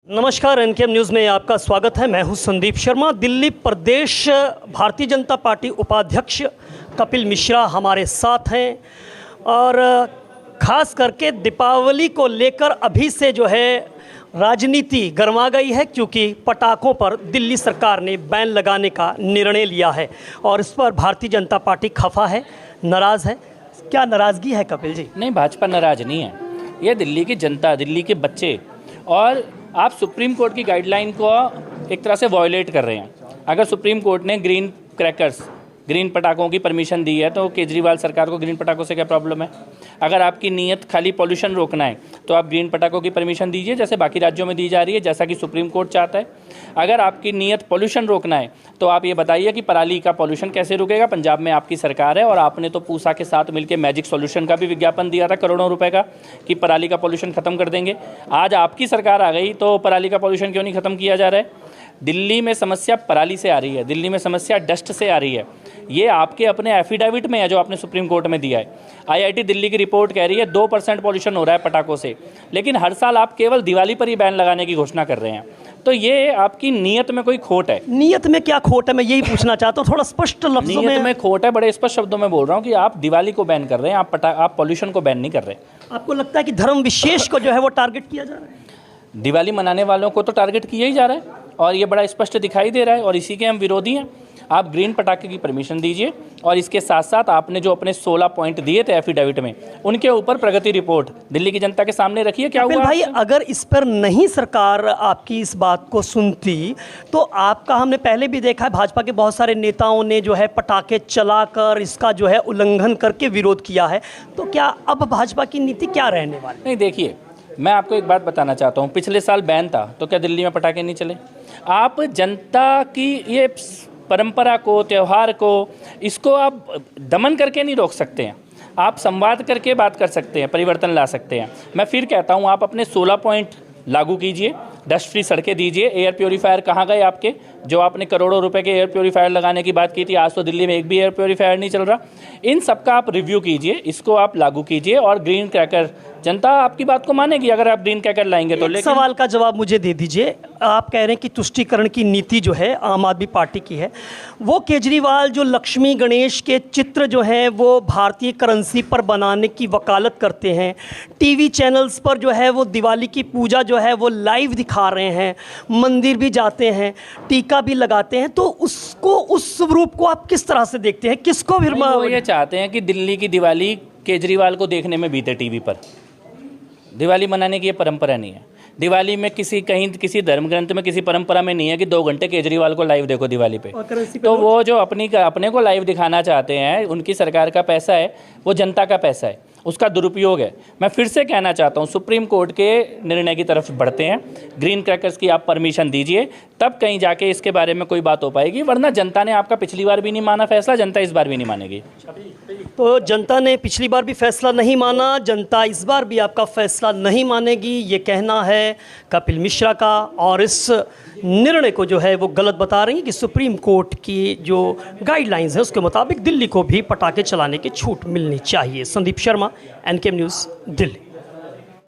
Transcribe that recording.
नमस्कार, एनकेएम न्यूज़ में आपका स्वागत है। मैं हूं संदीप शर्मा। दिल्ली प्रदेश भारतीय जनता पार्टी उपाध्यक्ष कपिल मिश्रा हमारे साथ हैं और ख़ास करके दीपावली को लेकर अभी से जो है राजनीति गर्मा गई है, क्योंकि पटाखों पर दिल्ली सरकार ने बैन लगाने का निर्णय लिया है और इस पर भारतीय जनता पार्टी खफा है, नाराज़ है। क्या नाराज़गी है कपिल जी? नहीं, भाजपा नाराज़ नहीं है। ये दिल्ली की जनता, दिल्ली के बच्चे, और आप सुप्रीम कोर्ट की गाइडलाइन को एक तरह से वॉयलेट कर रहे हैं। अगर सुप्रीम कोर्ट ने ग्रीन क्रैकर्स, ग्रीन पटाखों की परमिशन दी है तो केजरीवाल सरकार को ग्रीन पटाखों से क्या प्रॉब्लम है? अगर आपकी नीयत खाली पॉल्यूशन रोकना है तो आप ग्रीन पटाखों की परमिशन दीजिए, जैसे बाकी राज्यों में दी जा रही है, जैसा कि सुप्रीम कोर्ट चाहता है। अगर आपकी नीयत पॉल्यूशन रोकना है तो आप ये बताइए कि पराली का पॉल्यूशन कैसे रुकेगा? पंजाब में आपकी सरकार है और आपने तो पूसा के साथ मिलकर मैजिक सॉल्यूशन का भी विज्ञापन दिया था करोड़ों रुपए का कि पराली का पॉल्यूशन खत्म कर देंगे। आज आपकी सरकार आ गई तो पराली का पॉल्यूशन क्यों नहीं खत्म किया जा रहा है? दिल्ली में समस्या पराली से आ रही है, दिल्ली में समस्या डस्ट से आ रही है। ये आपके अपने एफिडेविट में है जो आपने सुप्रीम कोर्ट में दिया है। आईआईटी दिल्ली की रिपोर्ट कह रही है 2% पॉल्यूशन हो रहा है पटाखों से, लेकिन हर साल आप केवल दिवाली पर ही बैन लगाने की घोषणा कर रहे हैं। तो ये आपकी नीयत में कोई खोट है। नीयत में क्या खोट है, मैं यही पूछना चाहता हूँ, थोड़ा स्पष्ट लफ्जों में। नीयत में खोट है, बड़े स्पष्ट शब्दों में बोल रहा हूँ कि आप दिवाली को बैन कर रहे हैं, आप पॉल्यूशन को बैन नहीं कर रहे। आपको लगता है कि धर्म विशेष को जो है वो टारगेट किया जा रहा है? दिवाली मनाने वालों को तो टारगेट किया ही जा रहा है और ये बड़ा स्पष्ट दिखाई दे रहा है और इसी के हम विरोधी हैं। आप ग्रीन पटाखे की परमिशन दीजिए और इसके साथ साथ आपने जो अपने 16 पॉइंट दिए थे एफिडेविट में, उनके ऊपर प्रगति रिपोर्ट दिल्ली की जनता के सामने रखिए। क्या हुआ भाई, अगर इस पर नहीं सरकार आपकी इस बात को सुनती तो आपका, हमने पहले भी देखा है, भाजपा के बहुत सारे नेताओं ने जो है पटाखे चलाकर इसका जो है उल्लंघन करके विरोध किया है। तो क्या अब भाजपा की नीति क्या रहने वाली? नहीं, देखिए, मैं आपको एक बात बताना चाहता हूँ। पिछले साल बैन था तो क्या दिल्ली में पटाखे नहीं चले? आप जनता की ये परंपरा को, त्यौहार को, इसको आप दमन करके नहीं रोक सकते हैं। आप संवाद करके बात कर सकते हैं, परिवर्तन ला सकते हैं। मैं फिर कहता हूँ, आप अपने 16 पॉइंट लागू कीजिए, डस्ट फ्री सड़कें दीजिए। एयर प्योरीफायर कहाँ गए आपके, जो आपने करोड़ों रुपए के एयर प्योरीफायर लगाने की बात की थी? आज तो दिल्ली में एक भी एयर प्योरीफायर नहीं चल रहा। इन सब का आप रिव्यू कीजिए, इसको आप लागू कीजिए और ग्रीन क्रैकर, जनता आपकी बात को मानेगी अगर आप ग्रीन क्रैकर लाएंगे तो। लेकिन सवाल का जवाब मुझे दे दीजिए। आप कह रहे हैं कि तुष्टीकरण की नीति जो है आम आदमी पार्टी की है, वो केजरीवाल जो लक्ष्मी गणेश के चित्र जो हैं वो भारतीय करेंसी पर बनाने की वकालत करते हैं, टीवी चैनल्स पर जो है वो दिवाली की पूजा जो है वो लाइव दिखा रहे हैं, मंदिर भी जाते हैं, टीका भी लगाते हैं, तो उसको, उस रूप को आप किस तरह से देखते हैं? किसको वो ये चाहते हैं कि दिल्ली की दिवाली केजरीवाल को देखने में बीते टीवी पर। दिवाली मनाने की ये परंपरा नहीं है। दिवाली में किसी धर्म ग्रंथ में, किसी परंपरा में नहीं है कि 2 घंटे केजरीवाल को लाइव देखो दिवाली पे। तो वो जो अपने को लाइव दिखाना चाहते हैं, उनकी सरकार का पैसा है, वो जनता का पैसा है, उसका दुरुपयोग है। मैं फिर से कहना चाहता हूँ, सुप्रीम कोर्ट के निर्णय की तरफ बढ़ते हैं। ग्रीन क्रैकर्स की आप परमिशन दीजिए, तब कहीं जाके इसके बारे में कोई बात हो पाएगी, वरना जनता ने आपका पिछली बार भी नहीं माना फैसला, जनता इस बार भी नहीं मानेगी। तो जनता ने पिछली बार भी फैसला नहीं माना, जनता इस बार भी आपका फैसला नहीं मानेगी, ये कहना है कपिल मिश्रा का। और इस निर्णय को जो है वो गलत बता रही है कि सुप्रीम कोर्ट की जो गाइडलाइंस है उसके मुताबिक दिल्ली को भी पटाखे चलाने की छूट मिलनी चाहिए। संदीप शर्मा, एनकेएम न्यूज़, दिल्ली।